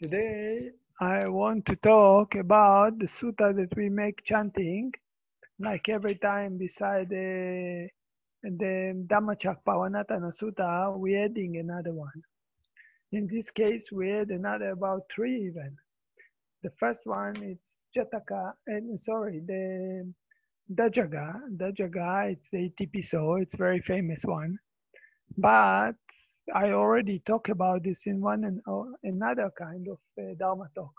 Today, I want to talk about the sutta that we make chanting, like every time beside the Dhammacakkappavattana Sutta, we're adding another one. In this case, we add another about 3 even. The first one is Jataka, the Dajaga. Dajaga, it's the Itipiso, it's a very famous one. But I already talked about this in one and another kind of Dharma talk.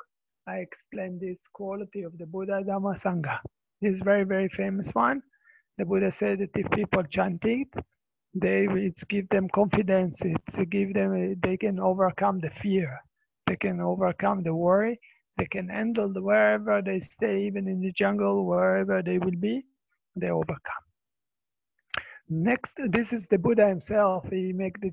I explained this quality of the Buddha, Dhamma, Sangha. This very, very famous one. The Buddha said that if people chant it, it's give them confidence. It's give them, they can overcome the fear. They can overcome the worry. They can handle wherever they stay, even in the jungle, wherever they will be, they overcome. Next, this is the Buddha himself. He make the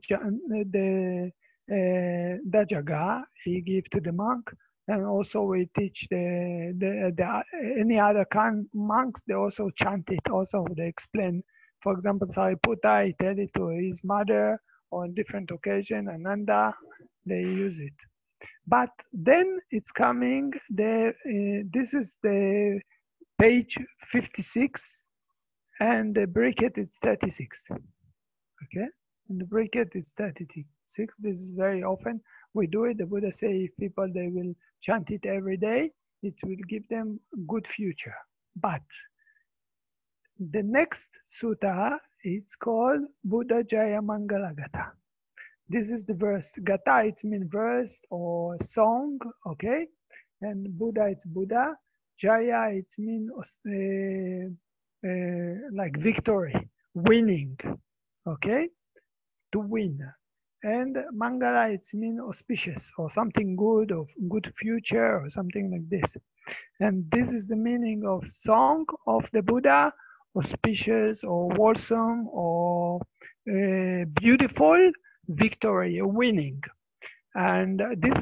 Dajaga. He give to the monk, and also we teach any other monks. They also chant it. Also, they explain. For example, Sariputta, he tell it to his mother on different occasion. Ananda, they use it. But then it's coming. This is the page 56. And the bracket is 36, okay? And the bracket is 36. This is very often we do it. The Buddha say if people, they will chant it every day, it will give them good future. But the next sutta, it's called Buddha-jaya-maṅgala-gāthā. This is the verse. Gatha, it means verse or song, okay? And Buddha, it's Buddha. Jaya, it means like victory, winning, okay? To win. And Mangala, it means auspicious or something good, or good future or something like this. And this is the meaning of song of the Buddha, auspicious or wholesome or beautiful, victory, winning. And this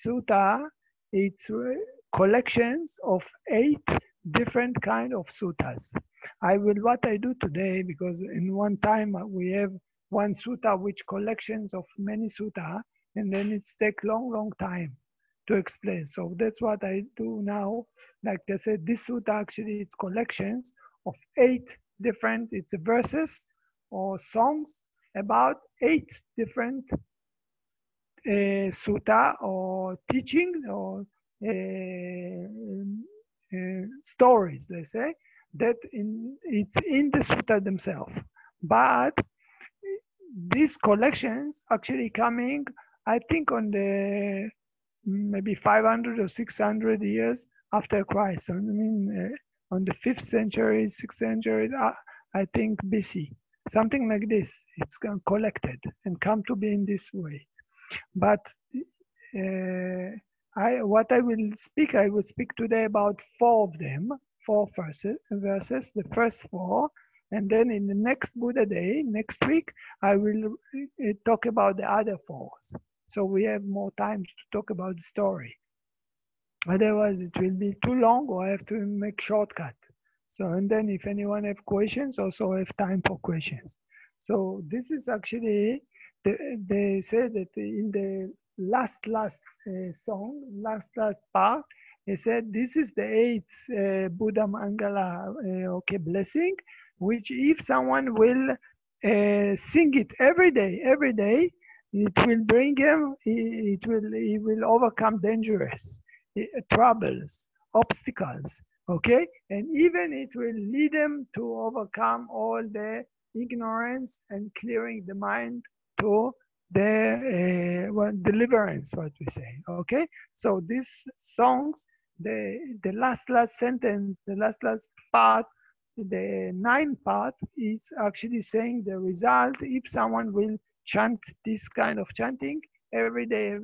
sutta, it's collections of 8 different kind of suttas. What I do today, because in one time we have one sutta which collections of many sutta, and then it's take long time to explain. So that's what I do now. Like I said, this sutta actually it's collections of 8 different, it's verses or songs about 8 different sutta or teaching or stories, they say, that it's in the sutta themselves. But these collections actually coming, I think, on the maybe 500 or 600 years after Christ. I mean, on the 5th century, 6th century, I think BC, something like this. It's collected and come to be in this way. But I will speak today about 4 of them, 4 verses, the first 4, and then in the next Buddha Day, next week, I will talk about the other 4. So we have more time to talk about the story. Otherwise, it will be too long, or I have to make shortcut. So, and then if anyone have questions, also have time for questions. So this is actually, they say that in the last song, last part, he said this is the 8th Buddha Mangala blessing, which if someone will sing it every day, it will bring him, he will overcome dangerous troubles, obstacles, okay? And even it will lead him to overcome all the ignorance and clearing the mind to the deliverance, what we say, okay? So these songs, the last sentence, the last part, the 9th part is actually saying the result if someone will chant this kind of chanting every day.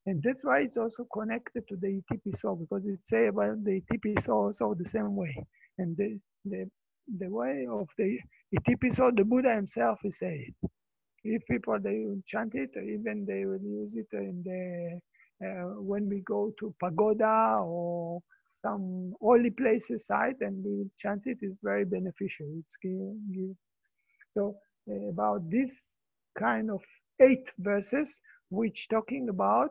And that's why it's also connected to the Itipiso, because it say about the Itipiso also the same way. And the way of the Itipiso, the Buddha himself is say it. If people, they will chant it, or even they will use it in the when we go to pagoda or some holy places site and we will chant it, is very beneficial. It's so about this kind of 8 verses which talking about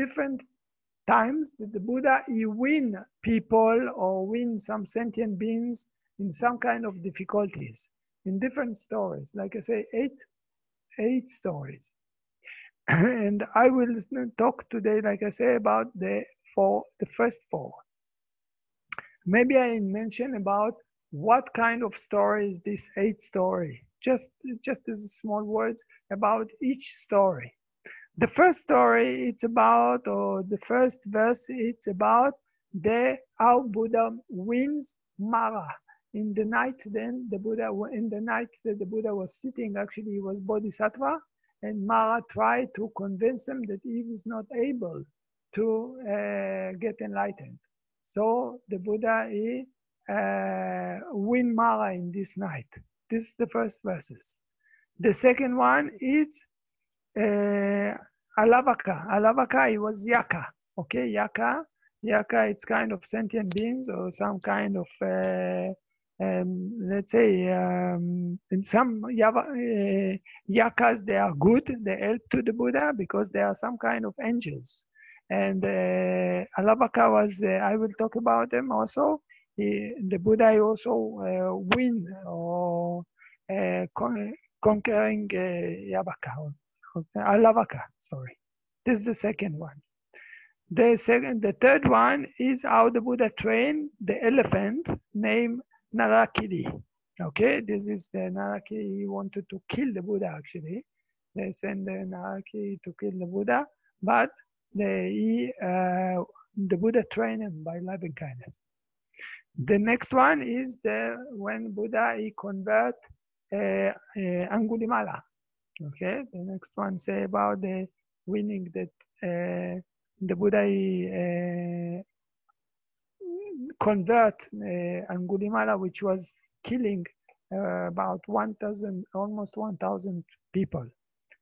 different times that the Buddha, he win people or win some sentient beings in some kind of difficulties, in different stories. Like I say, eight stories. And I will talk today, like I say, about the first four. Maybe I mention about what kind of story is this 8th story. Just as small words about each story. The first story, it's about, or the first verse, it's about how Buddha wins Mara. In the night, then in the night that the Buddha was sitting, actually he was Bodhisattva, and Mara tried to convince him that he was not able to get enlightened. So the Buddha, he win Mara in this night. This is the first verses. The second one is Alavaka. Alavaka, it was Yaka. Okay, Yaka, it's kind of sentient beings or some kind of, let's say, in some Yakas, they are good. They help to the Buddha because they are some kind of angels. And Alavaka was, I will talk about them also. The Buddha also win or conquering Yabaka. Alavaka, sorry. This is the second one. The third one is how the Buddha trained the elephant named Narakiri. Okay, this is the Narakiri. He wanted to kill the Buddha actually. They sent the Narakiri to kill the Buddha, but the Buddha trained him by loving kindness. The next one is when Buddha he convert Angulimala. Okay, the next one say about the winning that the Buddha convert Angulimala, which was killing about 1,000, almost 1,000 people.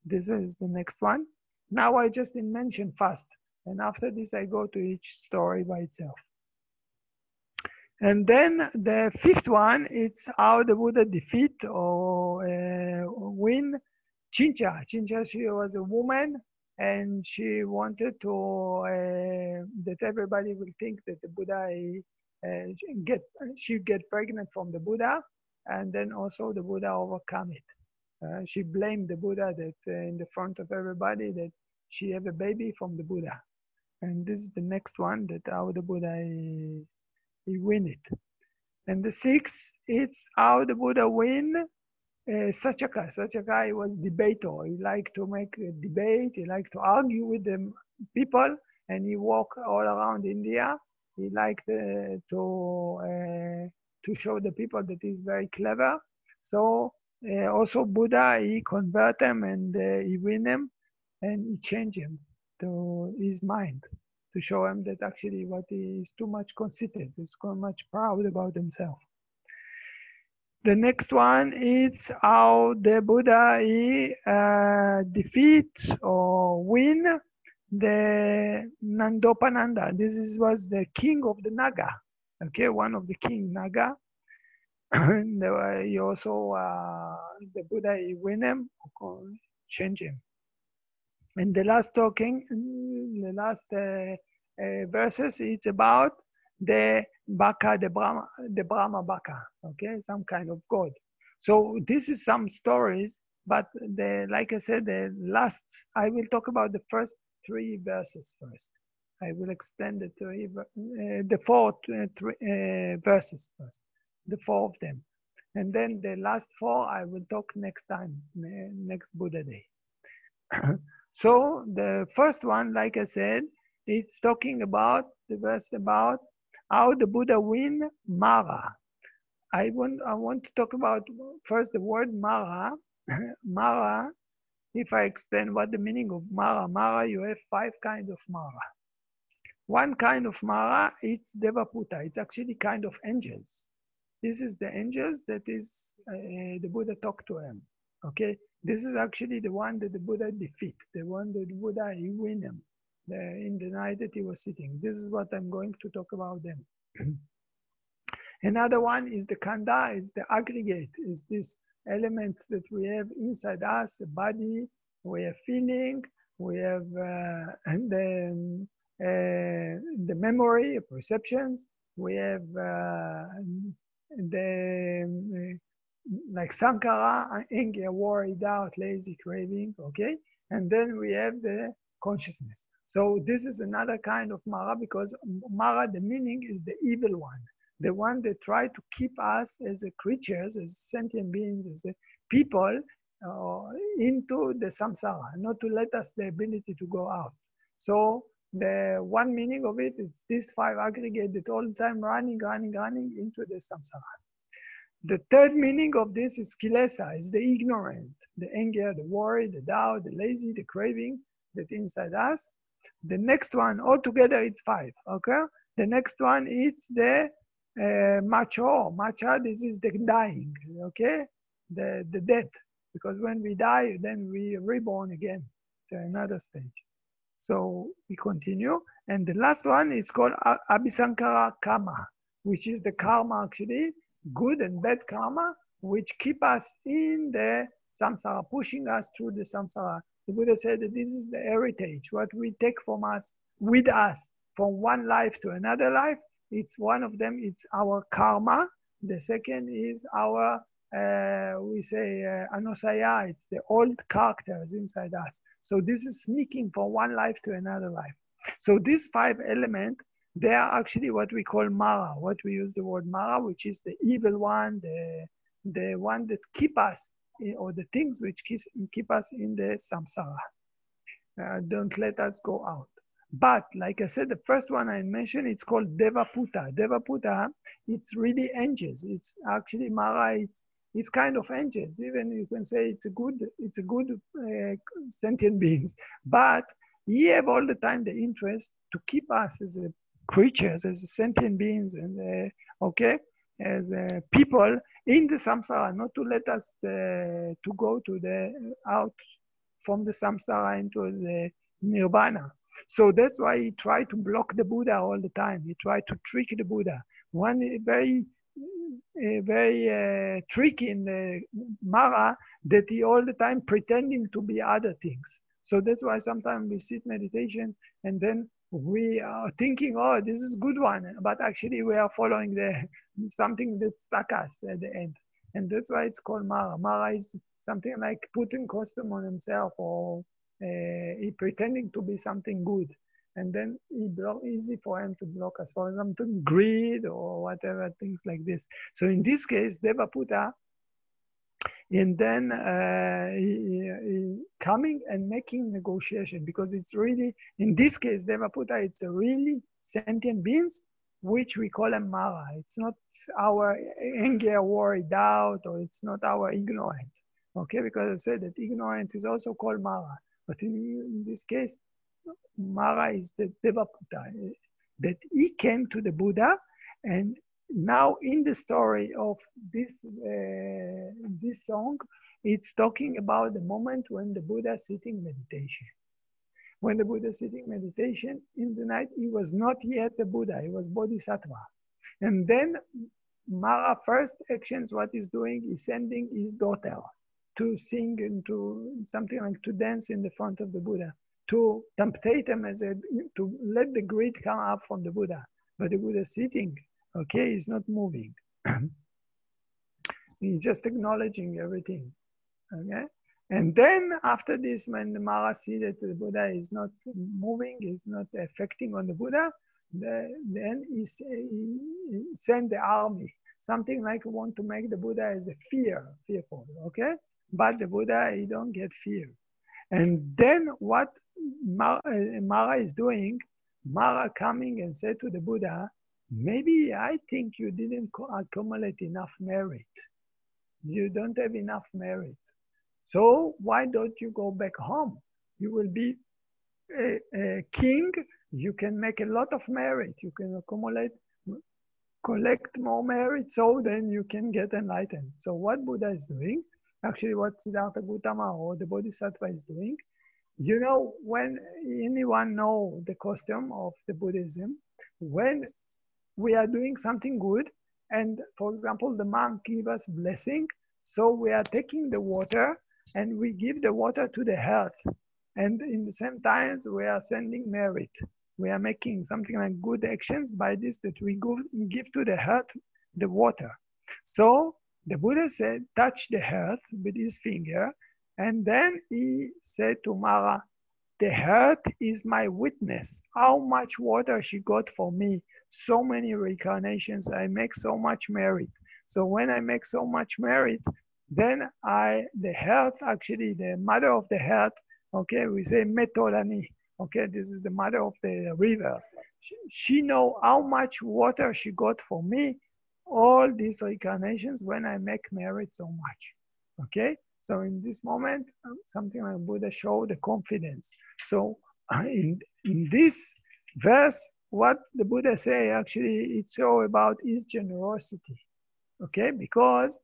This is the next one. Now I just mention fast, and after this I go to each story by itself. And then the fifth one, it's how the Buddha defeat or win Chincha. Chincha, she was a woman, and she wanted to that everybody will think that the Buddha she get pregnant from the Buddha, and then also the Buddha overcome it. She blamed the Buddha that in the front of everybody that she have a baby from the Buddha, and this is the next one, that how the Buddha he win it. And the sixth, it's how the Buddha win Sachaka. Sachaka was debater. He liked to make a debate. He liked to argue with the people, and he walked all around India. He liked to show the people that he's very clever. So also Buddha, he convert him and he win him, and he change him to his mind, to show him that actually what he is too much conceited, he's too much proud about himself. The next one is how the Buddha he defeat or win the Nandopananda. This was the king of the Naga. Okay, one of the king Naga. And he also the Buddha he win him, change him. And the last verses, it's about the Baka, the Brahma Baka, okay, some kind of god. So this is some stories, but like I said, I will talk about the first 3 verses first. I will explain the 4 verses first, the 4 of them. And then the last 4, I will talk next time, next Buddha day. So the first one, like I said, it's talking about the verse about how the Buddha win Mara. I want to talk about first the word Mara. Mara, if I explain what the meaning of Mara. Mara, you have 5 kinds of Mara. One kind of Mara, it's Devaputa. It's actually kind of angels. This is the angels that is the Buddha talked to him. Okay, this is actually the one that the Buddha defeat, the one that the Buddha he win him in the night that he was sitting. This is what I'm going to talk about them. Another one is the Kanda, is the aggregate, is this element that we have inside us, a body, we have feeling, we have and then the memory, perceptions, we have the like Sankara, anger, worry, doubt, lazy, craving, okay? And then we have the consciousness. So this is another kind of Mara, because Mara, the meaning is the evil one, the one that try to keep us as a creatures, as sentient beings, as a people, into the samsara, not to let us the ability to go out. So the one meaning of it is these five aggregated all the time, running into the samsara. The third meaning of this is kilesa, is the ignorant, the anger, the worry, the doubt, the lazy, the craving that inside us. The next one, altogether it's five, okay? The next one is the macho. Macha, this is the dying, okay? The death, because when we die, then we reborn again to another stage. So we continue. And the last one is called Abhisankara Karma, which is the karma actually, good and bad karma, which keep us in the samsara, pushing us through the samsara. The Buddha said that this is the heritage, what we take from us, with us, from one life to another life. It's one of them, it's our karma. The second is our, we say, anusaya, it's the old characters inside us. So this is sneaking from one life to another life. So these five elements, they are actually what we call Mara, what we use the word Mara, which is the evil one, the one that keep us, or the things which keep us in the samsara. Don't let us go out. But like I said, the first one I mentioned, it's called Devaputa. Devaputa, it's really angels. It's actually Mara, it's kind of angels. Even you can say it's a good sentient beings. But he have all the time the interest to keep us as a creatures, as sentient beings, and okay, as people in the samsara, not to let us to go to the out from the samsara into the nirvana. So that's why he tried to block the Buddha all the time. He tried to trick the Buddha. One very tricky in the Mara, that he all the time pretending to be other things. So that's why sometimes we sit meditation and then we are thinking, oh, this is good one, but actually we are following something that stuck us at the end. And that's why it's called Mara. Mara is something like putting costume on himself, or he pretending to be something good. And then easy for him to block us, for example, greed or whatever, things like this. So in this case, Devaputa, and then he coming and making negotiation, because it's really, in this case, Devaputa, it's a really sentient beings, which we call them Mara. It's not our anger, worry, doubt, or it's not our ignorant, okay? Because I said that ignorant is also called Mara. But in this case, Mara is the Devaputa, that he came to the Buddha. And now in the story of this song, it's talking about the moment when the Buddha is sitting meditation. When the Buddha is sitting meditation in the night, he was not yet a Buddha, he was Bodhisattva. And then Mara first actions, what he's doing is sending his daughter to sing and to something like to dance in the front of the Buddha, to temptate him to let the greed come up from the Buddha. But the Buddha is sitting, okay, he's not moving. He's just acknowledging everything, okay? And then after this, when the Mara see that the Buddha is not moving, is not affecting on the Buddha, then he send the army, something like want to make the Buddha as a fearful, okay? But the Buddha, he don't get fear. And then what Mara is doing, Mara coming and said to the Buddha, maybe I think you didn't accumulate enough merit. You don't have enough merit. So why don't you go back home? You will be a king. You can make a lot of merit. You can collect more merit, so then you can get enlightened. So what Buddha is doing, actually what Siddhartha Gautama or the Bodhisattva is doing, you know, when anyone know the custom of the Buddhism, when we are doing something good, and for example, the monk give us blessing, so we are taking the water and we give the water to the earth, and in the same times we are sending merit. We are making something like good actions by this, that we give to the earth the water. So the Buddha said, touch the earth with his finger, and then he said to Mara, the earth is my witness. How much water she got for me. So many reincarnations. I make so much merit. So when I make so much merit, then the earth, actually the mother of the earth, okay, we say Metolani. Okay, this is the mother of the river. She know how much water she got for me, all these reincarnations, when I make merit so much. Okay, so in this moment, something like Buddha showed the confidence. So in this verse, what the Buddha say, actually, it's all about his generosity. Okay, because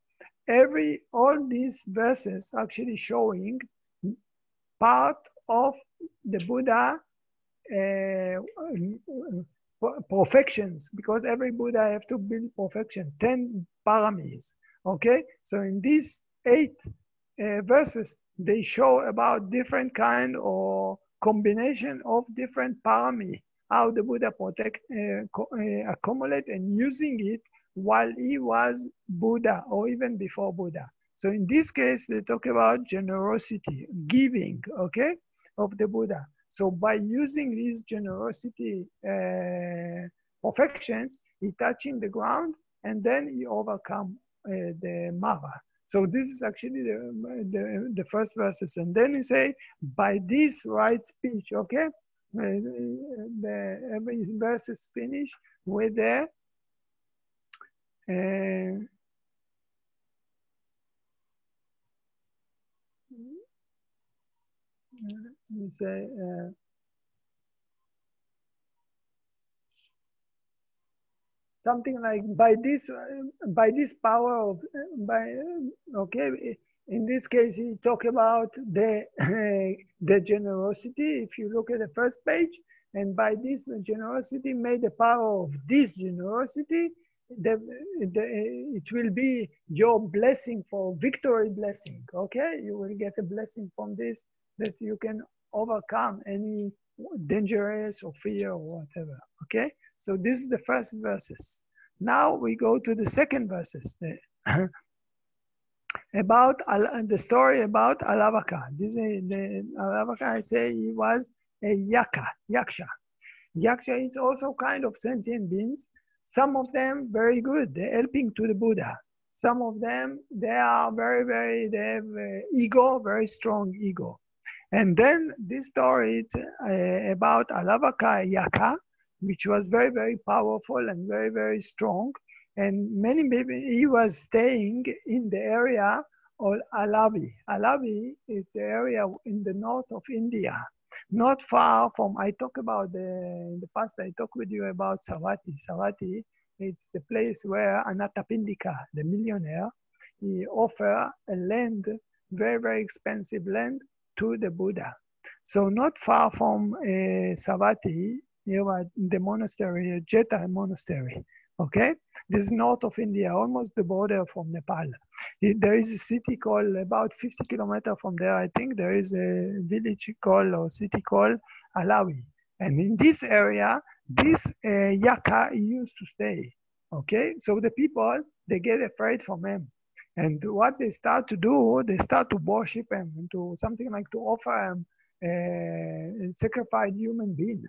all these verses actually showing part of the Buddha perfections, because every Buddha have to build perfection, 10 paramis. Okay, so in these 8 verses, they show about different kind or combination of different parami, how the Buddha accumulate and using it while he was Buddha or even before Buddha. So in this case, they talk about generosity, giving, okay, of the Buddha. So by using these generosity perfections, he touching the ground and then he overcome the Mara. So this is actually the first verses. And then he say, by this right speech, okay? Every verse is finished with the you say something like by this power of okay. In this case, he talk about the the generosity. If you look at the first page, and by this generosity, made the power of this generosity, it will be your blessing for victory blessing. Okay, you will get a blessing from this, that you can overcome any dangerous or fear or whatever. Okay, so this is the first verses. Now we go to the second verses. About the story about Alavaka. This is the Alavaka. I say he was a yaksha. Yaksha is also kind of sentient beings. Some of them very good. They're helping to the Buddha. Some of them, they are very, they have ego, very strong ego. And then this story is about Alavaka Yaka, which was very powerful and very strong. And many people, he was staying in the area of Alavi. Alavi is the area in the north of India, not far from, I talk about in the past, I talked with you about Savatthi. Savatthi, it's the place where Anathapindika, the millionaire, he offered a land, very expensive land, to the Buddha. So not far from Savatthi, near the monastery, Jeta monastery. Okay, this is north of India, almost the border from Nepal. There is a city called, about 50 kilometers from there, I think, there is a village called, or city called Alavi. And in this area, this Yaka used to stay. Okay, so the people, they get afraid from him. And what they start to do, they start to worship him, to something like to offer him sacrificed human being,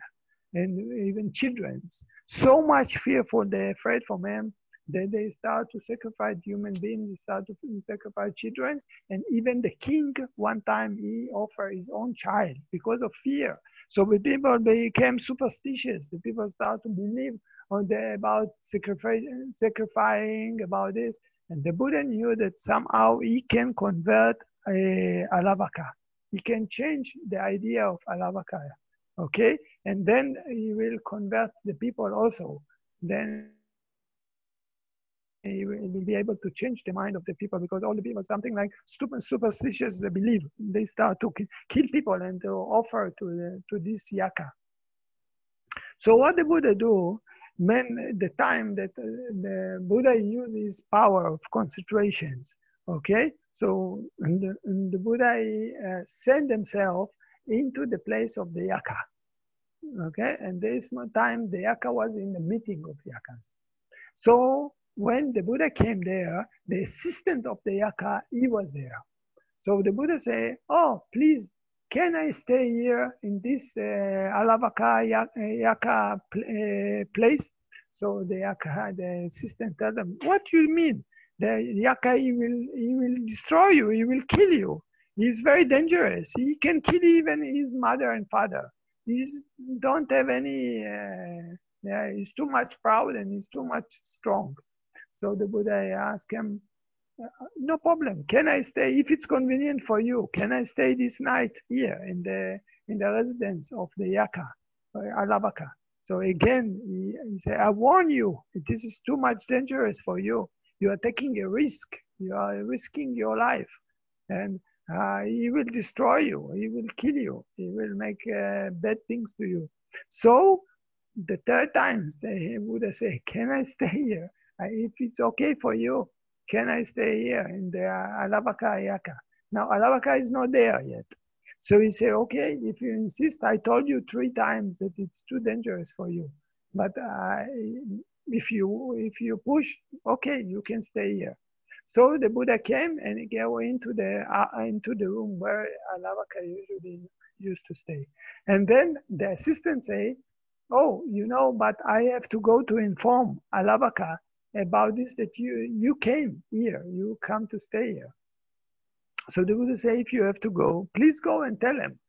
and even children. So much fearful, they're afraid from him, that they start to sacrifice human beings, they start to sacrifice children, and even the king, one time he offered his own child because of fear. So the people became superstitious. The people start to believe about sacrificing, about this. And the Buddha knew that somehow he can convert Alavaka. He can change the idea of Alavaka. Okay, and then he will convert the people also. Then he will be able to change the mind of the people, because all the people, something like superstitious belief, they start to kill people and to offer to this Yaka. So what the Buddha do, the time that the Buddha uses power of concentrations, okay? So and the Buddha sent himself into the place of the yaka. Okay, and this time the yaka was in the meeting of yakas. So when the Buddha came there, the assistant of the yaka, he was there. So the Buddha said, "Oh, please, can I stay here in this Alavaka yaka place?" So the yaka, the assistant told them, "What do you mean? The yaka, he will destroy you. He will kill you. He's very dangerous. He can kill even his mother and father. He's don't have any. Yeah, he's too much proud and he's too much strong." So the Buddha asked him, "No problem. Can I stay if it's convenient for you? Can I stay this night here in the residence of the yaka, Alavaka?" So again, he said, "I warn you, this is too much dangerous for you. You are taking a risk. You are risking your life, and he will destroy you. He will kill you. He will make bad things to you." So the third time, the Buddha say, "Can I stay here? If it's okay for you, can I stay here in the Alavaka yaka?" Now Alavaka is not there yet. So he said, "Okay, if you insist, I told you 3 times that it's too dangerous for you. But if you push, okay, you can stay here." So the Buddha came and he go into the room where Alavaka usually used to stay. And then the assistant say, "Oh, but I have to go to inform Alavaka about this, that you came here, you come to stay here." So the Buddha say, "If you have to go, please go and tell him."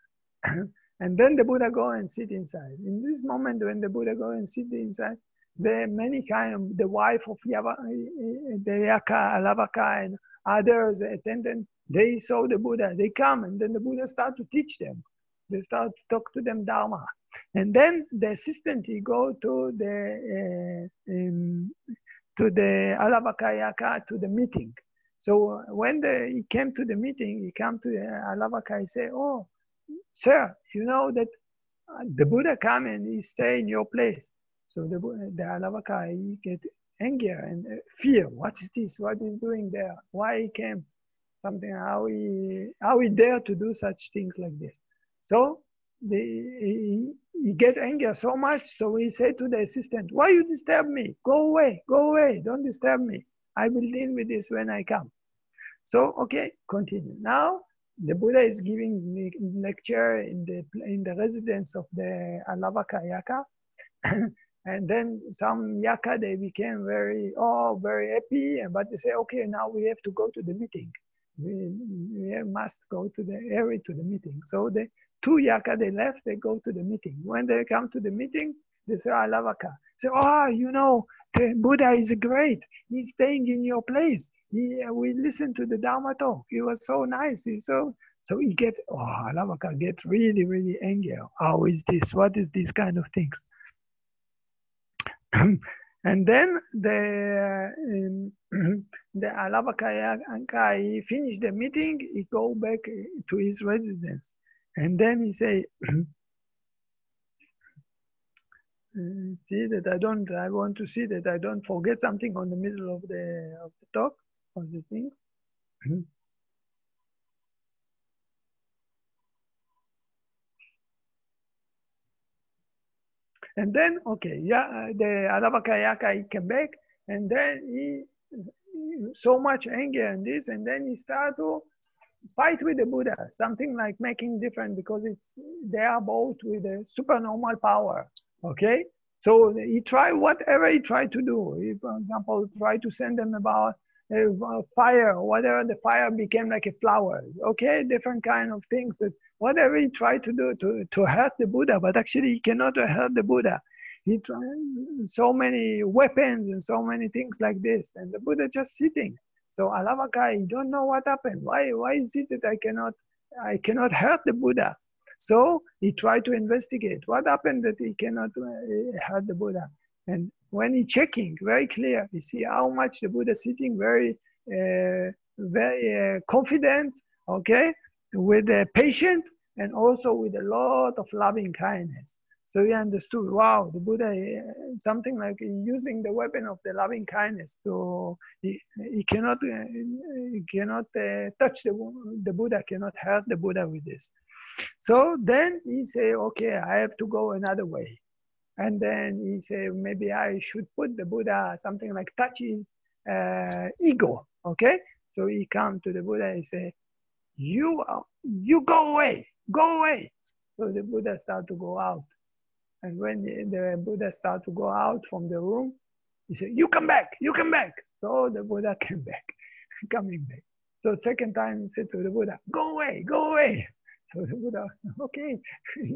And then the Buddha go and sit inside. In this moment, when the Buddha go and sit inside, the wife of the yaka, Alavaka, and others, attendant, they saw the Buddha. They come, and then the Buddha start to teach them. They start to talk to them Dharma. And then the assistant, he go to the Alavaka yaka, to the meeting. So when he came to the meeting, he came to Alavaka, he say, "Oh, sir, you know that the Buddha come and he stay in your place." So the Alavaka, he get anger and fear. What is this? What is he doing there? Why he came? Something, how he dare to do such things like this? So he get anger so much, so he said to the assistant, "Why you disturb me? Go away, don't disturb me. I will deal with this when I come." So, okay, continue. Now, the Buddha is giving the lecture in the residence of the Alavaka yaka. And then some yaka, they became very happy, but they say, "Okay, now we have to go to the meeting. We must go to the meeting." So the 2 yaka, they left, they go to the meeting. When they come to the meeting, they say, Alavaka, say, "Oh, the Buddha is great. He's staying in your place. We listened to the Dharma talk. He was so nice." So he get, Alavaka gets really, really angry. How is this? What is this kind of things? And then the Alavaka, he finished the meeting, he go back to his residence. And then he say, "See that I want to see that I don't forget something on the middle of the talk, of the things." And then, okay, the Alavaka yaka, he came back, and then he so much anger and this, and then he started to fight with the Buddha, something like making different, because they are both with a supernormal power. Okay, so he tried whatever he tried to do. He, for example, tried to send them about fire, or whatever. The fire became like a flower. Okay, different kind of things. That whatever he tried to do to hurt the Buddha, but actually he cannot hurt the Buddha. He tried so many weapons and so many things like this, and the Buddha just sitting. So Alavaka, you don't know what happened. Why is it that I cannot hurt the Buddha? So he tried to investigate what happened that he cannot hurt the Buddha. And when he checking, very clear, you see how much the Buddha sitting very confident, okay, with a patient, and also with a lot of loving kindness. So he understood, wow, the Buddha, something like using the weapon of the loving kindness. So he cannot touch the Buddha, cannot hurt the Buddha with this. So then he say, okay, I have to go another way. And then he say, maybe I should put the Buddha, something like touch his ego, okay? So he come to the Buddha and say, you go away, go away. So the Buddha start to go out. And when the Buddha start to go out from the room, he said, you come back, you come back. So the Buddha came back, coming back. So second time he said to the Buddha, go away, go away. So the Buddha, okay,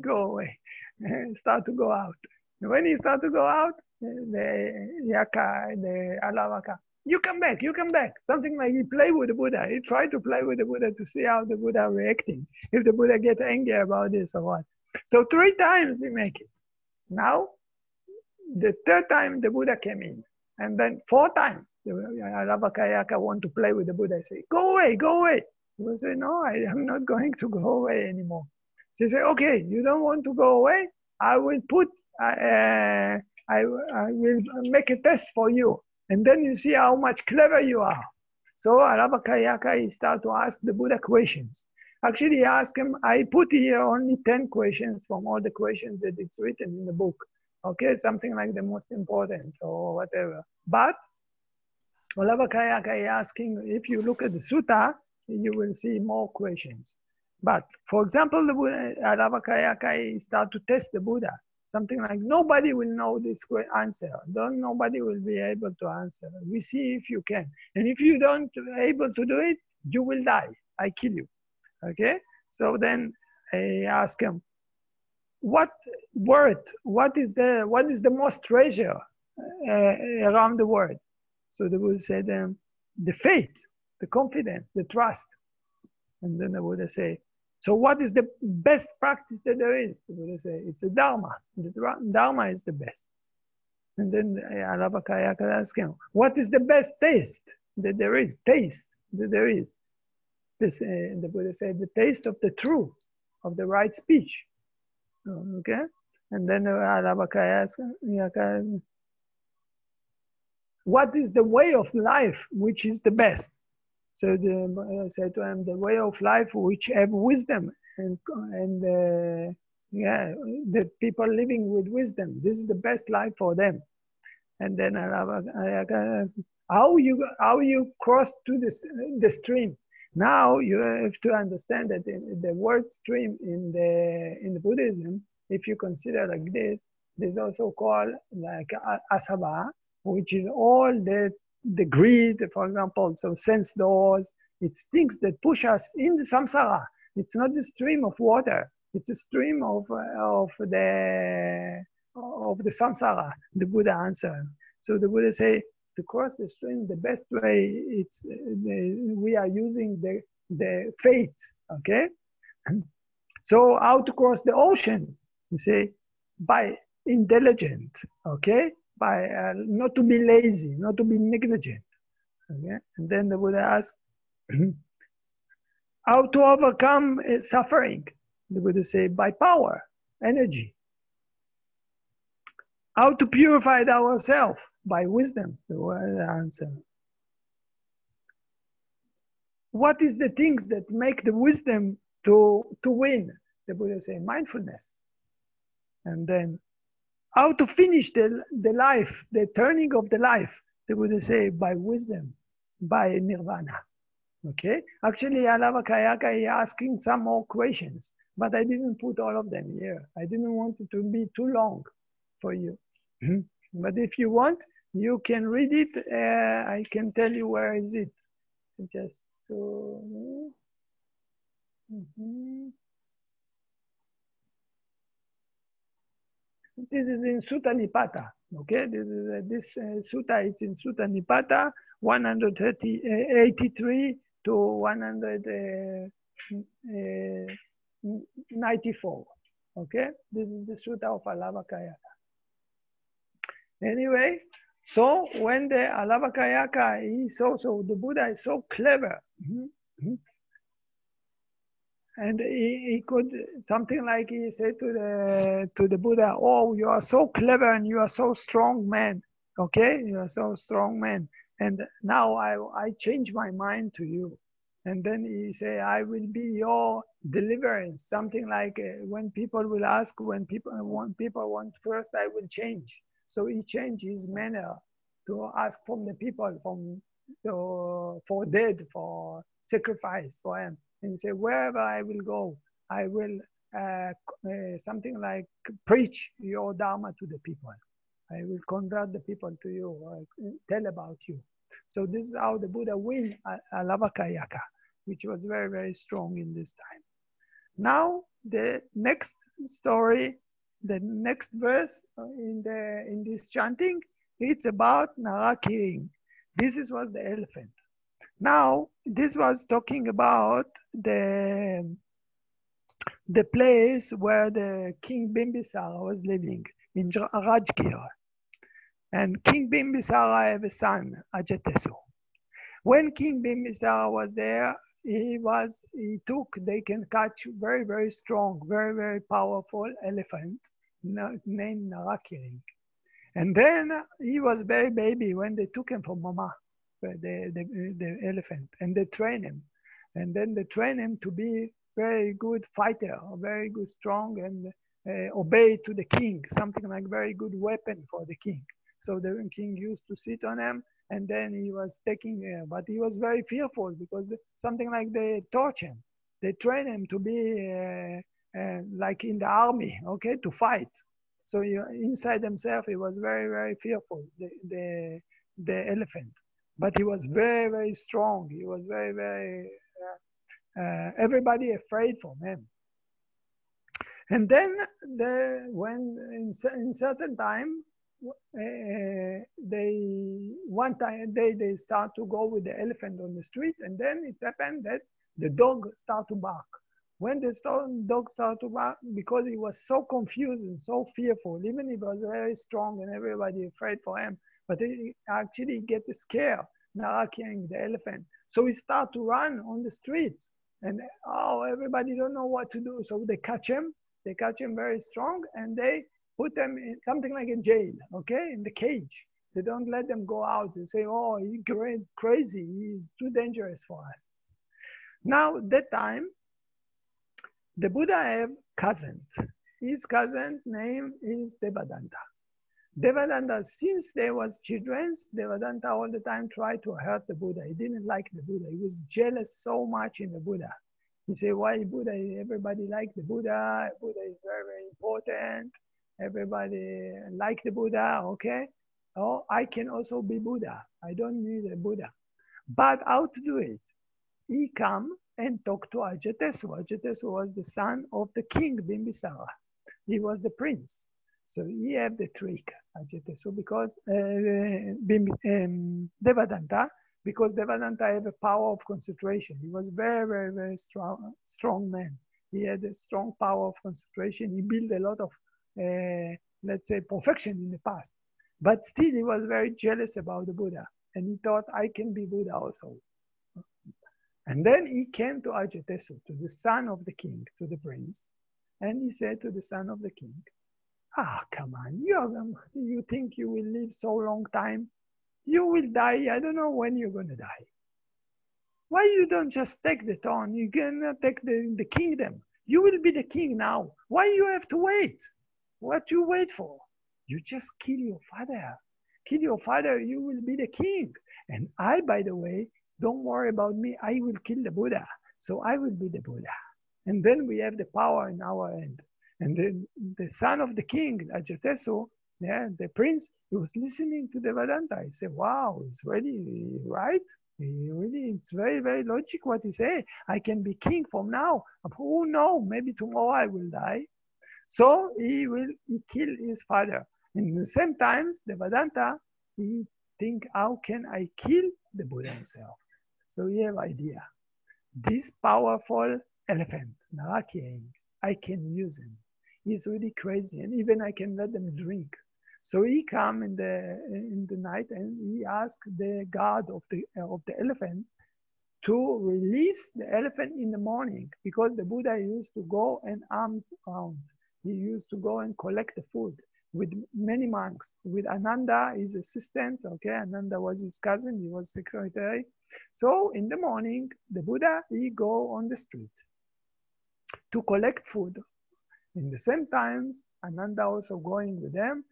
go away, and start to go out. And when he start to go out, the Alavaka, you come back, you come back. Something like he play with the Buddha. He tried to play with the Buddha to see how the Buddha reacting. If the Buddha get angry about this or what. So 3 times he make it. Now, the 3rd time the Buddha came in. And then 4th time, the Alavakayaka want to play with the Buddha. He say, go away, go away. He will say, no, I am not going to go away anymore. She say, okay, you don't want to go away? I will put, I will make a test for you. And then you see how much clever you are. So Alavakayaka, he start to ask the Buddha questions. Actually, he asked him, I put here only 10 questions from all the questions that it's written in the book. Okay, something like the most important or whatever. But Alavakayaka is asking, if you look at the sutta, you will see more questions. But for example, the Buddha, Alavakayaka start to test the Buddha. Something like, nobody will know this answer. Nobody will be able to answer. We see if you can. And if you don't able to do it, you will die. I kill you. Okay? So then I ask him, what is the most treasure around the world? So the Buddha said, the faith, the confidence, the trust. And then the Buddha say, so what is the best practice that there is? The Buddha say, it's the Dharma. The Dharma is the best. And then Alavakayaka asked him, what is the best taste that there is? Taste that there is. This, the Buddha said, the taste of the truth, of the right speech. Okay? And then Alavakayaka asked, what is the way of life which is the best? So I said to him, the way of life which have wisdom and the people living with wisdom. This is the best life for them. And then how you cross to the stream. Now you have to understand that the word stream in the Buddhism, if you consider like this, there's also called like asava, which is all the greed, for example, so sense doors. It's things that push us in the samsara. It's not the stream of water. It's a stream of the samsara. The Buddha answered. So the Buddha say, to cross the stream, the best way we are using the faith. Okay. So how to cross the ocean? You say by intelligent. Okay. By not to be lazy, not to be negligent. Okay? And then the Buddha asked, how to overcome suffering? The Buddha said, by power, energy. How to purify ourselves? By wisdom, the Buddha answered. What is the things that make the wisdom to win? The Buddha said, mindfulness. And then, how to finish the life, the turning of the life? The Buddha say, by wisdom, by nirvana. Okay? Actually, Alavakayaka is asking some more questions, but I didn't put all of them here. I didn't want it to be too long for you. But if you want, you can read it. I can tell you where is it. Just to... This is in Sutta Nipata, okay? This sutta is in Sutta Nipata, 183 to 194, okay? This is the Sutta of Alavakayaka. Anyway, so when the Alavakayaka is also, the Buddha is so clever, and he could, something like he said to the Buddha, oh, you are so clever and you are so strong, man. Okay, you are so strong, man. And now I change my mind to you. And then he say, I will be your deliverance. Something like when people will ask, when people want first, I will change. So he changed his manner to ask from the people, for dead, for sacrifice for him. And he say, wherever I will go, I will something like preach your dharma to the people. I will convert the people to you, tell about you. So this is how the Buddha win Alavakayaka, which was very, very strong in this time. Now the next story, the next verse in this chanting, it's about Naraking. This was the elephant. Now this was talking about the place where the King Bimbisara was living in Rajgir. And King Bimbisara had a son, Ajatasattu. When King Bimbisara was there, they can catch very, very strong, very, very powerful elephant named Narakiring. And then he was very baby when they took him from Mama, the elephant, and they train him. And then they train him to be very good fighter, very good strong, and obey to the king, something like very good weapon for the king. So the king used to sit on him, and then he was taking, but he was very fearful because something like they torture him. They train him to be like in the army, okay, to fight. So inside himself, he was very, very fearful, the elephant. But he was very, very strong. He was very, very, everybody afraid from him. And then when in certain time, one time they start to go with the elephant on the street, and then it's happened that the dog start to bark. When the dog started to bark, because he was so confused and so fearful, even if he was very strong and everybody afraid for him, but he actually get scared, Narakiring, the elephant. So he start to run on the streets, and everybody don't know what to do. So they catch him very strong, and they put them in something like a jail, okay, in the cage. They don't let them go out. They say, oh, he's crazy. He's too dangerous for us. Now, that time, the Buddha have cousins. His cousin name is Devadatta. Devadatta, since they was children, Devadatta all the time tried to hurt the Buddha. He didn't like the Buddha. He was jealous so much in the Buddha. He said, why Buddha? Everybody like the Buddha. Buddha is very, very important. Everybody like the Buddha, okay? Oh, I can also be Buddha. I don't need a Buddha. But how to do it? He come and talk to Ajatasattu. Ajatasattu was the son of the king Bimbisara. He was the prince. So he had the trick, Ajatasattu, because Devadatta, because Devadatta had a power of concentration. He was very, very, very strong man. He had a strong power of concentration. He built a lot of, let's say, perfection in the past. But still, he was very jealous about the Buddha. And he thought, I can be Buddha also. And then he came to Ajatasattu, to the son of the king, to the prince. And he said to the son of the king, come on, you think you will live so long time? You will die. I don't know when you're going to die. Why you don't just take the throne? You can take the kingdom. You will be the king now. Why you have to wait? What you wait for? You just kill your father. Kill your father, you will be the king. And I, by the way, don't worry about me. I will kill the Buddha. So I will be the Buddha. And then we have the power in our hand. And then the son of the king, Ajatasattu, the prince, he was listening to Devadatta. He said, wow, it's really right. It's very, very logic what he say. I can be king from now. Who knows? Maybe tomorrow I will die. So he kill his father. In the same time, Devadatta, he think, how can I kill the Buddha himself? So he have idea. This powerful elephant, Narakiring, I can use him. He's really crazy, and even I can let them drink. So he come in the night and he asked the guard of the elephant to release the elephant in the morning, because the Buddha used to go and arms around. He used to go and collect the food with many monks. With Ananda, his assistant, okay, Ananda was his cousin, he was secretary. So in the morning, the Buddha, he go on the street to collect food. In the same times, Ananda also going with them,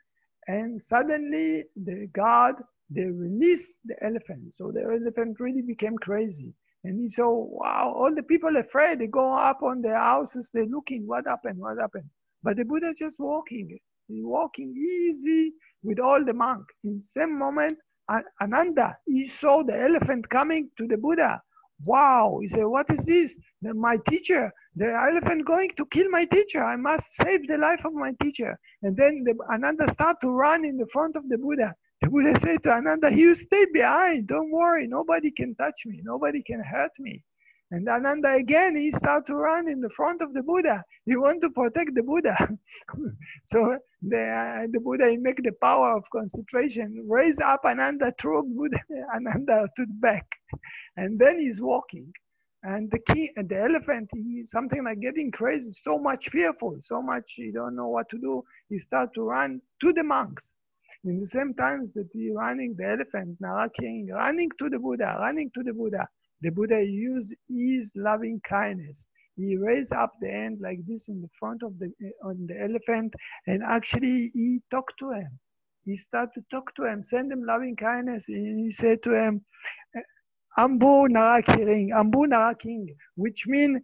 and suddenly the guard, they released the elephant. So the elephant really became crazy. And he saw, wow, all the people afraid. They go up on their houses, they're looking, what happened, what happened? But the Buddha just walking, he walking easy with all the monk. In the same moment, Ananda, he saw the elephant coming to the Buddha. Wow, he said, what is this? My teacher, the elephant going to kill my teacher. I must save the life of my teacher. And then Ananda start to run in the front of the Buddha. The Buddha said to Ananda, you stay behind. Don't worry. Nobody can touch me. Nobody can hurt me. And Ananda again, he start to run in the front of the Buddha. He want to protect the Buddha. So the Buddha, he make the power of concentration, raise up Ananda, throw Buddha, Ananda to the back. And then he's walking. And the elephant, he's something like getting crazy, so much fearful, so much he don't know what to do. He start to run to the monks. In the same times that he running, the elephant, Naraking, running to the Buddha, running to the Buddha. The Buddha used his loving kindness. He raised up the hand like this in the front of the elephant, and actually he talked to him. He started to talk to him, send him loving kindness. And he said to him, Ambu Naraking, which means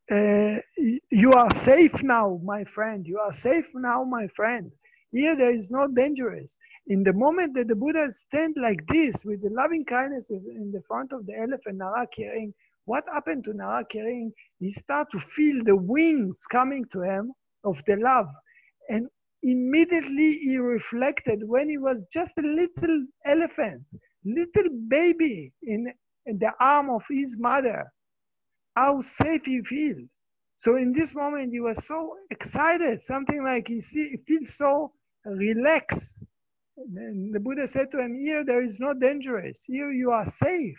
you are safe now, my friend. You are safe now, my friend. Here there is no dangerous. In the moment that the Buddha stand like this with the loving kindness in the front of the elephant, Naraking, what happened to Naraking? He started to feel the wings coming to him of the love. And immediately he reflected when he was just a little elephant, little baby in the arm of his mother, how safe he feels. So in this moment, he was so excited, something like he feels so relaxed. And the Buddha said to him, here there is no dangerous, here you are safe.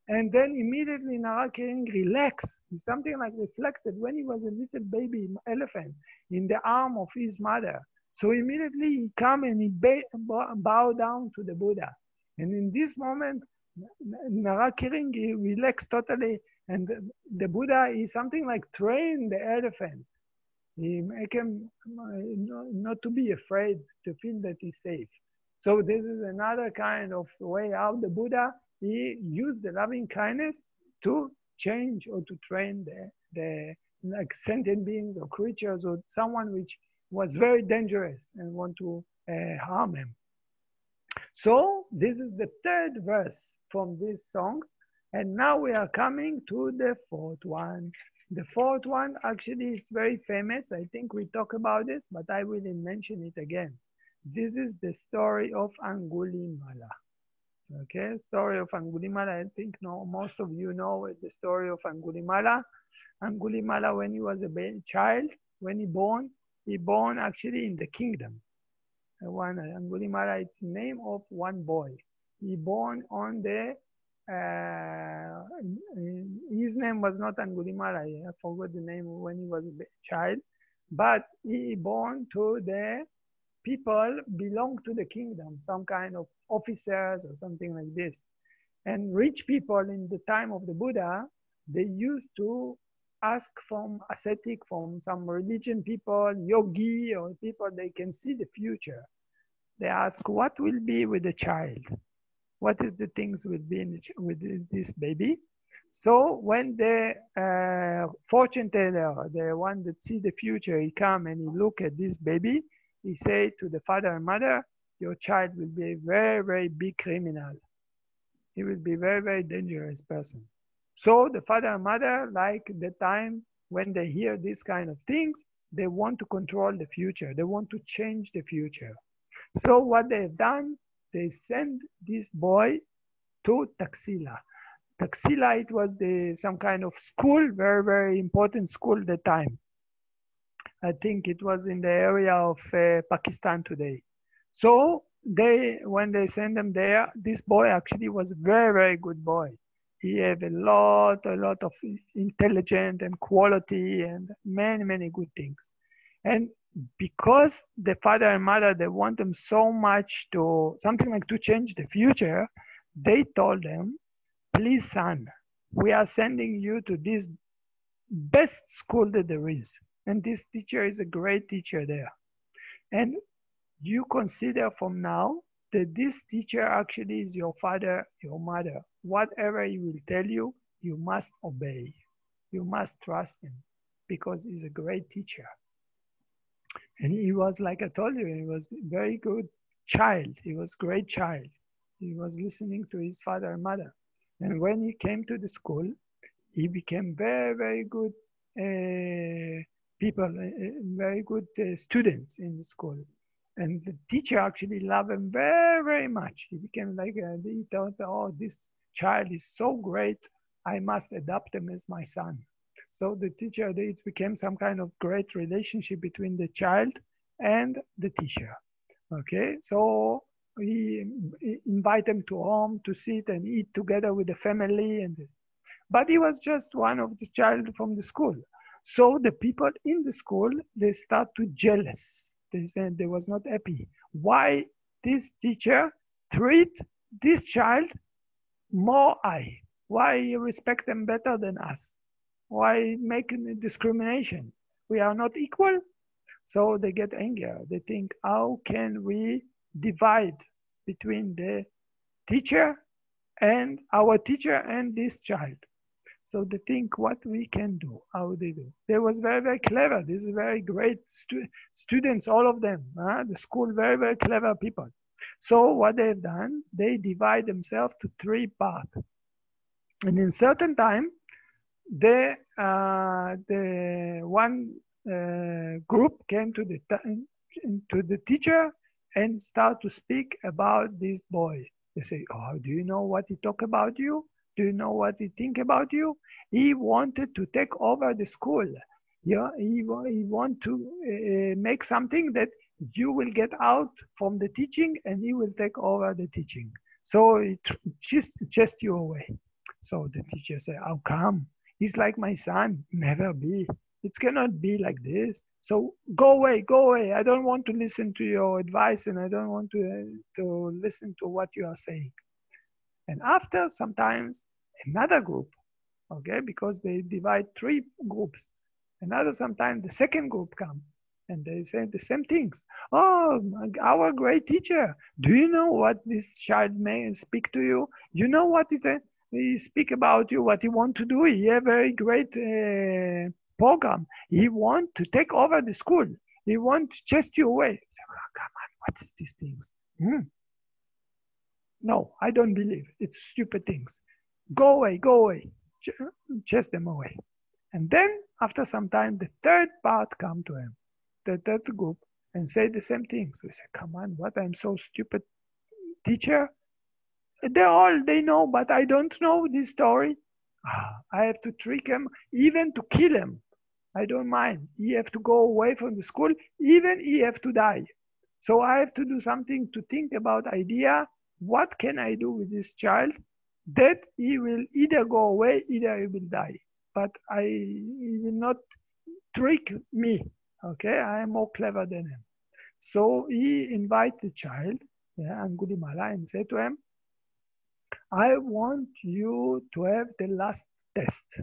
And then immediately Naraking relaxed. It's something like reflected when he was a little baby elephant in the arm of his mother. So immediately he come and he bow down to the Buddha. And in this moment, Naraking relaxed totally, and the Buddha is something like train the elephant. He make him not to be afraid, to feel that he's safe. So this is another kind of way how the Buddha, he used the loving kindness to change or to train the like sentient beings or creatures or someone which was very dangerous and want to harm him. So this is the third verse from these songs. And now we are coming to the fourth one. The fourth one, actually, it's very famous. I think we talk about this, but I will mention it again. This is the story of Angulimala. Okay, story of Angulimala. I think most of you know the story of Angulimala. Angulimala, when he was a child, when he born actually in the kingdom. Angulimala, it's the name of one boy. He born on the, his name was not Angulimala, I forgot the name when he was a child, but he born to the people belong to the kingdom, some kind of officers or something like this. And rich people in the time of the Buddha, they used to ask from ascetic, from some religion people, yogi, or people, they can see the future. They ask, what will be with the child? What is the things will be with this baby? So when the fortune teller, the one that see the future, he come and he look at this baby, he say to the father and mother, your child will be a very, very big criminal. He will be a very, very dangerous person. So the father and mother, like the time when they hear these kind of things, they want to control the future. They want to change the future. So what they've done, they send this boy to Taxila. Taxila, it was some kind of school, very, very important school at the time. I think it was in the area of Pakistan today. So when they send them there, this boy actually was a very, very good boy. He had a lot of intelligence and quality and many, many good things. And because the father and mother, they want them so much to, something like to change the future, they told them please son, we are sending you to this best school that there is. And this teacher is a great teacher there. And you consider from now that this teacher actually is your father, your mother. Whatever he will tell you, you must obey. You must trust him because he's a great teacher. And he was, like I told you, he was a very good child. He was a great child. He was listening to his father and mother. And when he came to the school, he became very, very good people, very good students in the school. And the teacher actually loved him very, very much. He became like, he thought, oh, this child is so great, I must adopt him as my son. So the teacher, it became some kind of great relationship between the child and the teacher. Okay, so he invited him to home to sit and eat together with the family. But he was just one of the child from the school. So the people in the school, they start to jealous. They said they was not happy. Why this teacher treat this child more high? Why he respect them better than us? Why making discrimination? We are not equal? So they get angry. They think, how can we divide between the teacher and our teacher and this child? So they think what we can do, how they do. They was very, very clever. These are very great students, all of them. The school, very, very clever people. So what they've done, they divide themselves to 3 parts. And in certain time, the one group came to the teacher and start to speak about this boy. They say, oh, do you know what he talk about you? Do you know what he think about you? He wanted to take over the school. Yeah, he want to make something that you will get out from the teaching and he will take over the teaching. So it chased you away. So the teacher said, how come? He's like my son. Never be. It cannot be like this. So go away, go away. I don't want to listen to your advice and I don't want to listen to what you are saying. And after sometimes another group, okay, because they divide 3 groups. Another sometimes the second group come and they say the same things. Oh, our great teacher, do you know what this child may speak to you? You know what he speak about you, what he want to do? He have a very great program. He want to take over the school. He want to chase you away. So, oh, come on, what is these things? No, I don't believe. It's stupid things. Go away, go away. Chase them away. And then after some time, the third part come to him, the third group, and say the same thing. So he said, come on, what, I'm so stupid, teacher? They know, but I don't know this story. I have to trick him, even to kill him. I don't mind. He have to go away from the school, even he have to die. So I have to do something to think about idea. What can I do with this child that he will either go away, either he will die. But he will not trick me. Okay, I am more clever than him. So he invite the child, Angulimala, and say to him, I want you to have the last test.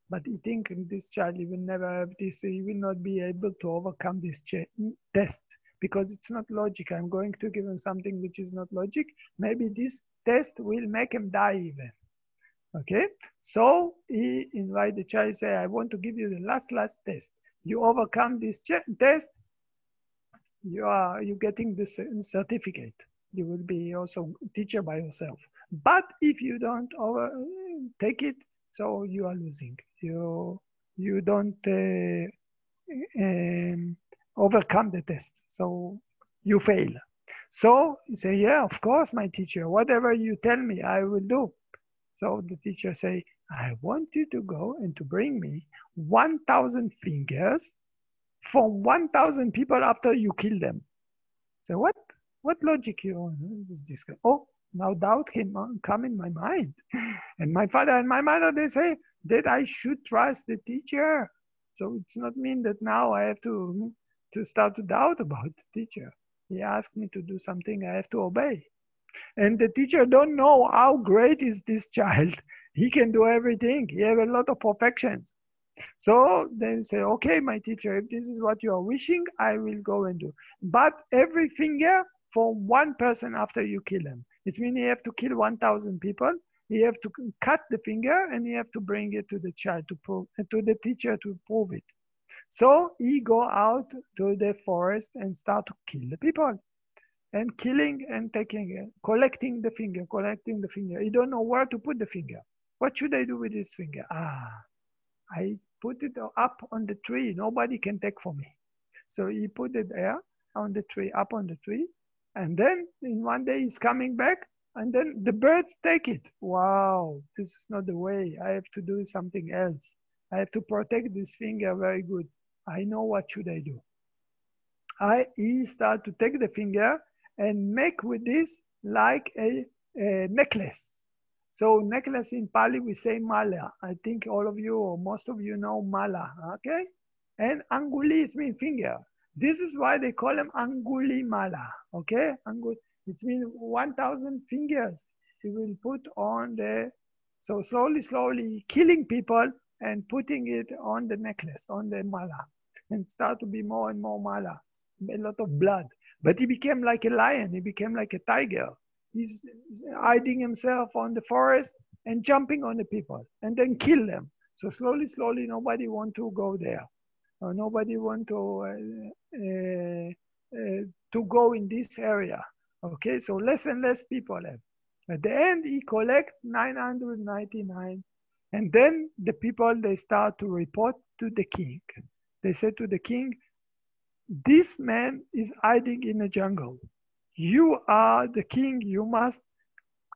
But he think this child, he will never have this, he will not be able to overcome this test because it's not logic. I'm going to give him something which is not logic. Maybe this test will make him die even. Okay, so he invite the child, say, I want to give you the last test. You overcome this test, you're getting this certificate. You will be also teacher by yourself. But if you don't take it, so you are losing. You don't overcome the test, so you fail. So you say, yeah, of course, my teacher, whatever you tell me, I will do. So the teacher say, I want you to go and to bring me 1,000 fingers from 1,000 people after you kill them. So what logic you on this guy? Oh, now doubt come in my mind. And my father and my mother, they say that I should trust the teacher. So it's not mean that now I have to start to doubt about the teacher. He asked me to do something, I have to obey. And the teacher don't know how great is this child. He can do everything. He have a lot of perfections. So they say, okay, my teacher, if this is what you are wishing, I will go and do. But every finger for one person after you kill him. It means you have to kill 1,000 people. You have to cut the finger and you have to bring it to the child to prove, to the teacher to prove it. So he go out to the forest and start to kill the people. And killing and taking it, collecting the finger, collecting the finger. He don't know where to put the finger. What should I do with this finger? I put it up on the tree. Nobody can take from me. So he put it there on the tree, up on the tree. And then in one day he's coming back and then the birds take it. Wow, this is not the way. I have to do something else. I have to protect this finger very good. I know what should I do. He start to take the finger and make with this like a necklace. So necklace in Pali, we say mala. I think all of you or most of you know mala, okay? And angulis mean finger. This is why they call them anguli mala, okay? It means 1,000 fingers he will put on the, so slowly killing people and putting it on the necklace, on the mala. And start to be more and more malas, a lot of blood. But he became like a lion, he became like a tiger. He's hiding himself on the forest and jumping on the people and then kill them. So slowly, nobody want to go there. Or nobody want to go in this area. Okay, so less and less people have. At the end, he collect 999. And then the people, they start to report to the king. They said to the king, this man is hiding in the jungle. You are the king. You must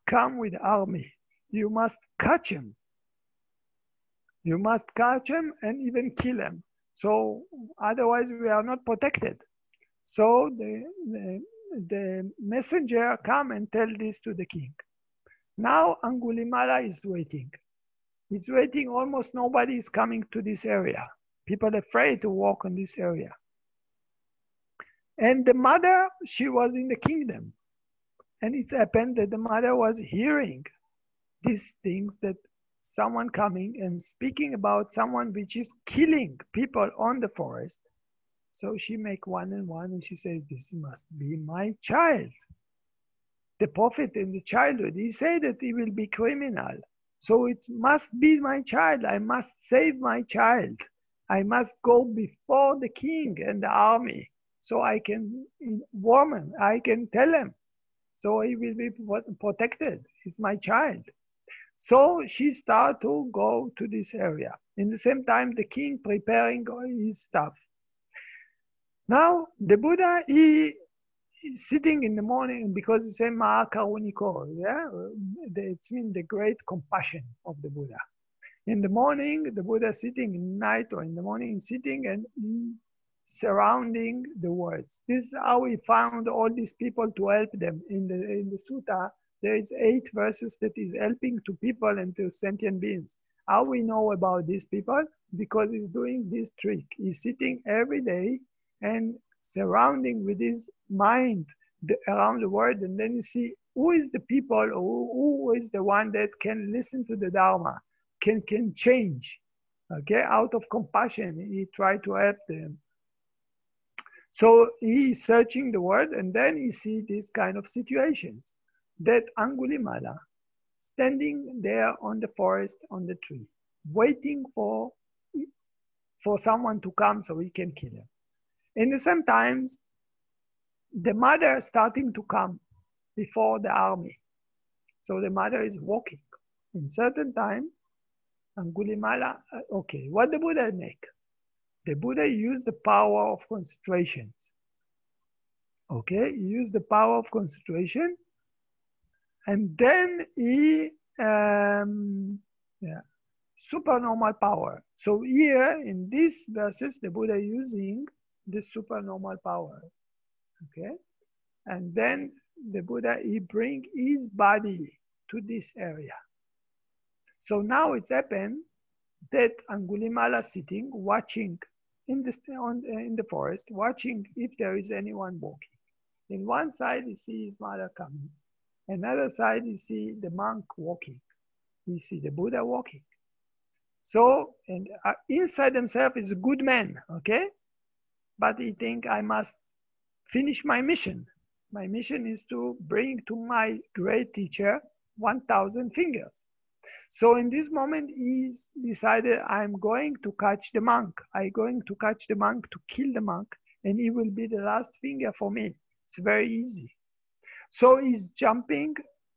come with army. You must catch him. You must catch him and even kill him. So otherwise we are not protected. So the messenger come and tell this to the king. Now Angulimala is waiting. He's waiting. Almost nobody is coming to this area. People are afraid to walk in this area. And the mother, she was in the kingdom. And it happened that the mother was hearing these things, that someone coming and speaking about someone which is killing people on the forest. So she make one and one and she says, this must be my child. The prophet in the childhood, he said that he will be criminal. So it must be my child. I must save my child. I must go before the king and the army. So I can warn him, I can tell him. So he will be protected. He's my child. So she started to go to this area. In the same time, the king preparing his stuff. Now, the Buddha, he is sitting in the morning because it's a Mahakaruniko, yeah? It means the great compassion of the Buddha. In the morning, the Buddha sitting, in night or in the morning, sitting and surrounding the words. This is how he found all these people to help them. In the sutta, there is 8 verses that is helping to people and to sentient beings. How we know about these people? Because he's doing this trick. He's sitting every day and surrounding with his mind around the world, and then you see who is the people, or who is the one that can listen to the Dharma, can change. Okay, out of compassion, he tried to help them. So he is searching the world, and then he see this kind of situations. That Angulimala standing there on the forest, on the tree, waiting for someone to come so he can kill him. In the same times, the mother starting to come before the army. So the mother is walking. In certain time, Angulimala, okay, what the Buddha make? The Buddha used the power of concentration. Okay, he used the power of concentration, and then he, supernormal power. So here in these verses, the Buddha using the supernormal power. Okay, and then the Buddha, he bring his body to this area. So now it's happened that Angulimala sitting, watching in the forest, watching if there is anyone walking. In one side, he sees his mother coming. Another side, you see the monk walking. You see the Buddha walking. So, and inside himself is a good man, okay? But he think I must finish my mission. My mission is to bring to my great teacher 1,000 fingers. So in this moment, he decided I'm going to catch the monk. I'm going to catch the monk to kill the monk, and he will be the last finger for me. It's very easy. So he's jumping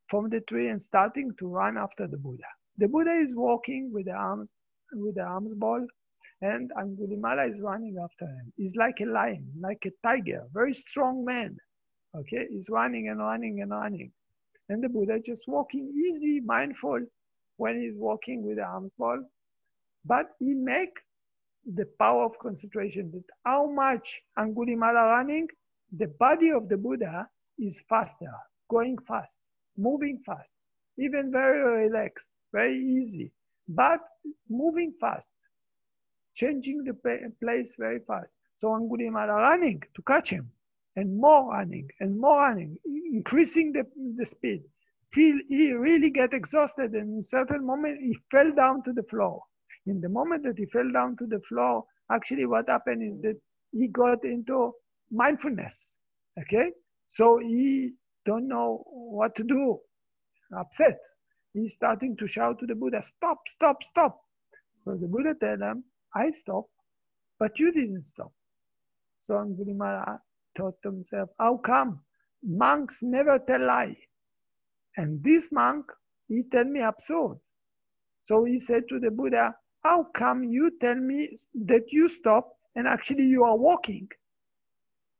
from the tree and starting to run after the Buddha. The Buddha is walking with the arms ball, and Angulimala is running after him. He's like a lion, like a tiger, very strong man. Okay, he's running and running and running. And the Buddha just walking easy, mindful when he's walking with the arms ball. But he make the power of concentration that how much Angulimala running, the body of the Buddha is faster, going fast, moving fast, even very relaxed, very easy, but moving fast, changing the place very fast. So Angulimala running to catch him, and more running, increasing the speed, till he really get exhausted, and in a certain moment he fell down to the floor. In the moment that he fell down to the floor, actually what happened is that he got into mindfulness, okay? So he don't know what to do, upset. He's starting to shout to the Buddha, stop, stop, stop. So the Buddha tell him, I stopped, but you didn't stop. So Angulimala thought to himself, how come? Monks never tell lie. And this monk, he tell me absurd. So he said to the Buddha, how come you tell me that you stop and actually you are walking?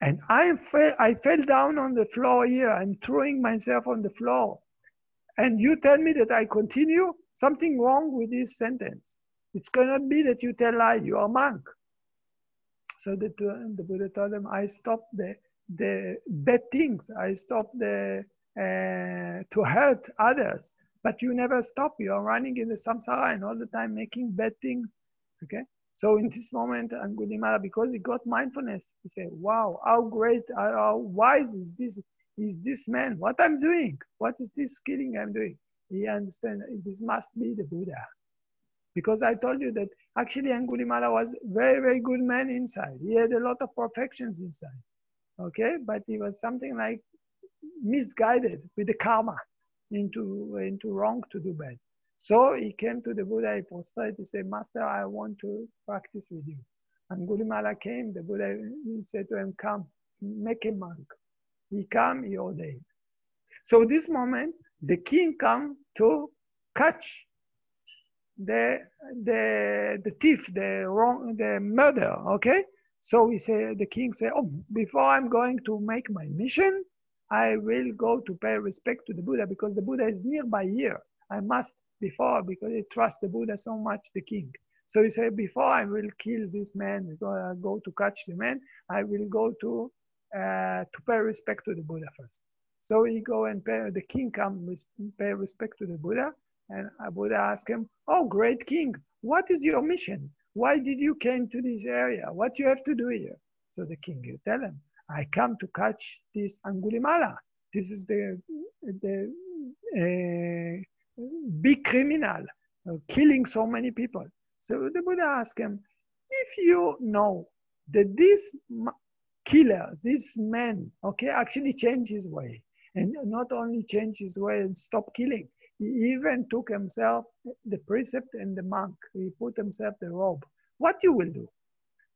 And I fell down on the floor here. I'm throwing myself on the floor. And you tell me that I continue? Something wrong with this sentence. It cannot be that you tell lie, you are a monk. So the Buddha told him, I stopped the bad things. I stopped to hurt others. But you never stop. You are running in the samsara and all the time making bad things. Okay. So in this moment, Angulimala, because he got mindfulness, he said, wow, how great, how wise is this man? What I'm doing? What is this killing I'm doing? He understands this must be the Buddha. Because I told you that actually Angulimala was very, very good man inside. He had a lot of perfections inside. Okay, but he was something like misguided with the karma into wrong to do bad. So he came to the Buddha, he prostrated, he said, Master, I want to practice with you. Angulimala came, the Buddha said to him, come, make a monk. He came, he ordained. So this moment, the king come to catch the thief, the murder, okay? So the king said, oh, before I'm going to make my mission, I will go to pay respect to the Buddha because the Buddha is nearby here. I must because I trust the Buddha so much, the king. So he said, before I will kill this man, before I go to catch the man, I will go to pay respect to the Buddha first. So he go and the king come pay respect to the Buddha, and Buddha asked him, oh, great king, what is your mission? Why did you came to this area? What you have to do here? So the king, you tell him, I come to catch this Angulimala. This is the big criminal, killing so many people. So the Buddha asked him, if you know that this killer, this man, okay, actually changed his way, and not only changed his way and stopped killing, he even took himself the precept and the monk. He put himself the robe. What you will do?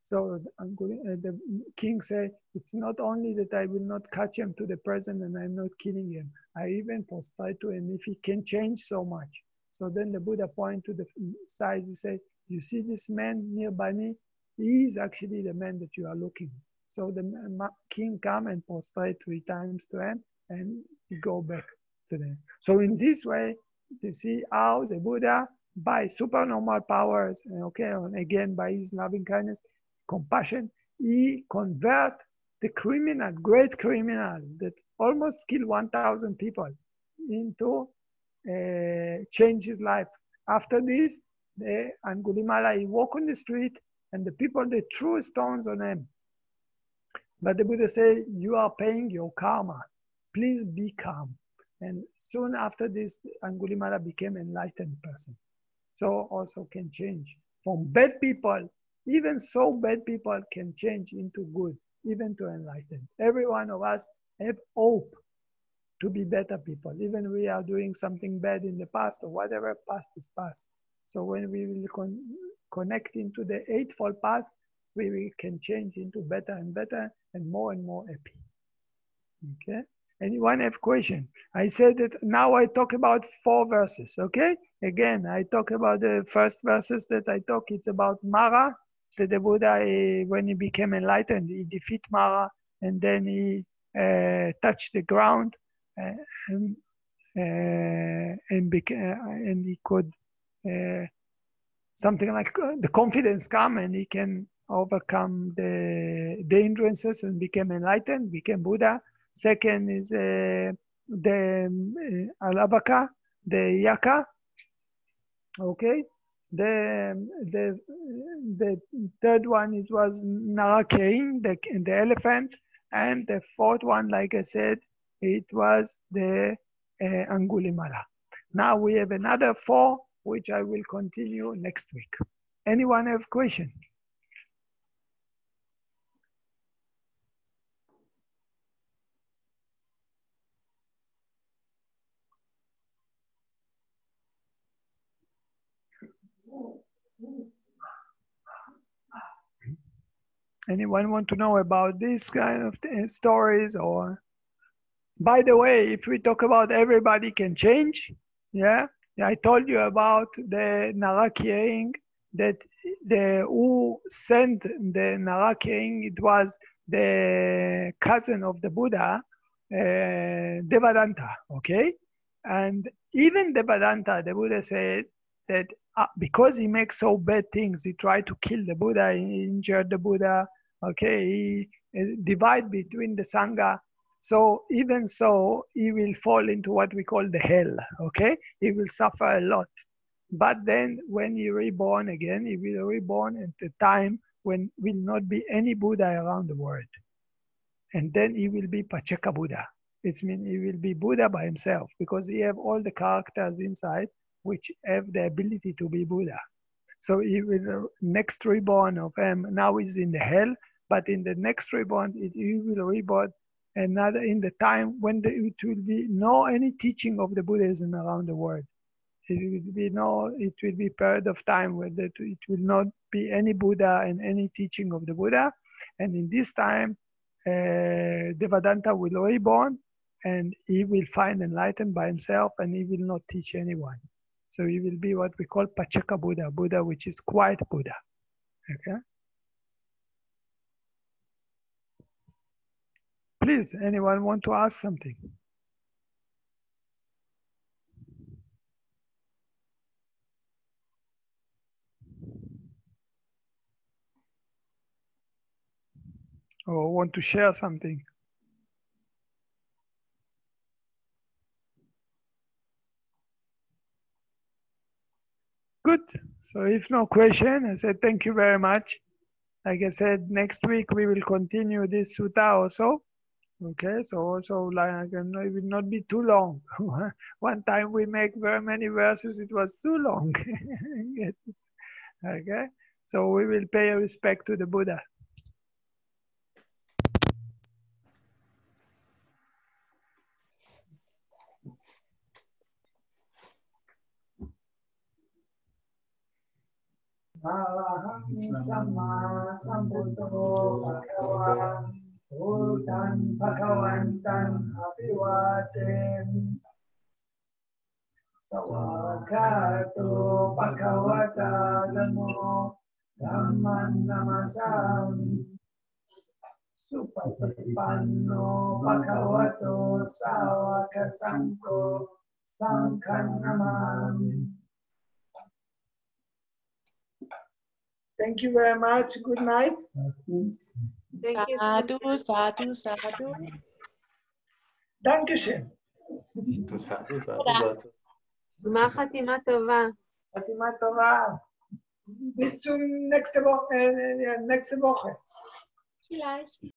So the king said, it's not only that I will not catch him to the present and I'm not killing him. I even prostrate to him if he can change so much. So then the Buddha pointed to the sides. He said, you see this man nearby me? He is actually the man that you are looking. So the king come and prostrate 3 times to him and he go back to them. So in this way, you see how the Buddha, by supernormal powers, okay, and again by his loving kindness, compassion, he convert the criminal, great criminal that almost killed 1,000 people into change his life. After this, the Angulimala, he walk on the street and the people, they threw stones on him. But the Buddha said, you are paying your karma. Please be calm. And soon after this, Angulimala became an enlightened person. So also can change from bad people. Even so bad people can change into good, even to enlightened. Every one of us have hope to be better people. Even we are doing something bad in the past or whatever, past is past. So when we will connect into the Eightfold Path, we can change into better and better and more happy. Okay? Anyone have question? I said that now I talk about 4 verses, okay? Again, I talk about the first verses that I talk, it's about Mara, that the Buddha, when he became enlightened, he defeat Mara, and then he touched the ground, and he could, something like the confidence come, and he can overcome the hindrances and become enlightened, became Buddha. Second is the Alabaka, the Yaka. Okay. The third one, it was Narakein, the elephant. And the fourth one, like I said, it was the Angulimala. Now we have another 4, which I will continue next week. Anyone have question? Anyone want to know about this kind of stories? Or, by the way, if we talk about everybody can change, yeah, I told you about the Narakein, that who sent the Narakein, it was the cousin of the Buddha, Devadatta, okay? And even Devadatta, the Buddha said that because he makes so bad things, he tried to kill the Buddha, he injured the Buddha, okay? He divide between the Sangha. So even so, he will fall into what we call the hell, okay? He will suffer a lot. But then when he reborn again, he will reborn at the time when will not be any Buddha around the world. And then he will be Pacheka Buddha. It means he will be Buddha by himself because he have all the characters inside which have the ability to be Buddha. So he will, next reborn of him, now he's in the hell, but in the next reborn, he will reborn another in the time when it will be no any teaching of the Buddhism around the world. It will be period of time where it will not be any Buddha and any teaching of the Buddha. And in this time, Devadatta will reborn and he will find enlightenment by himself and he will not teach anyone. So he will be what we call Pacheka Buddha, Buddha which is quiet Buddha. Okay. Please, anyone want to ask something? Or want to share something? Good. So if no question, I said thank you very much. Like I said, next week we will continue this sutta also. Okay, so also like it will not be too long. One time we make very many verses, it was too long. Okay, so we will pay respect to the Buddha. Araham Samma Sambuddho Bhagavan Buddhan Bhagavantan Abhivaden Sawakato Bhagavata Namo Dhamman Namasami Supatipanno Bhagavato Sāvaka Sankho Sankhan Namami. Thank you very much. Good night. Thank you. Sadhu, sadhu, sadhu. Dankeschön. Sadhu, sadhu, sadhu. גמר חתימה טובה. חתימה טובה. Bis zum nächste Woche. Vielleicht.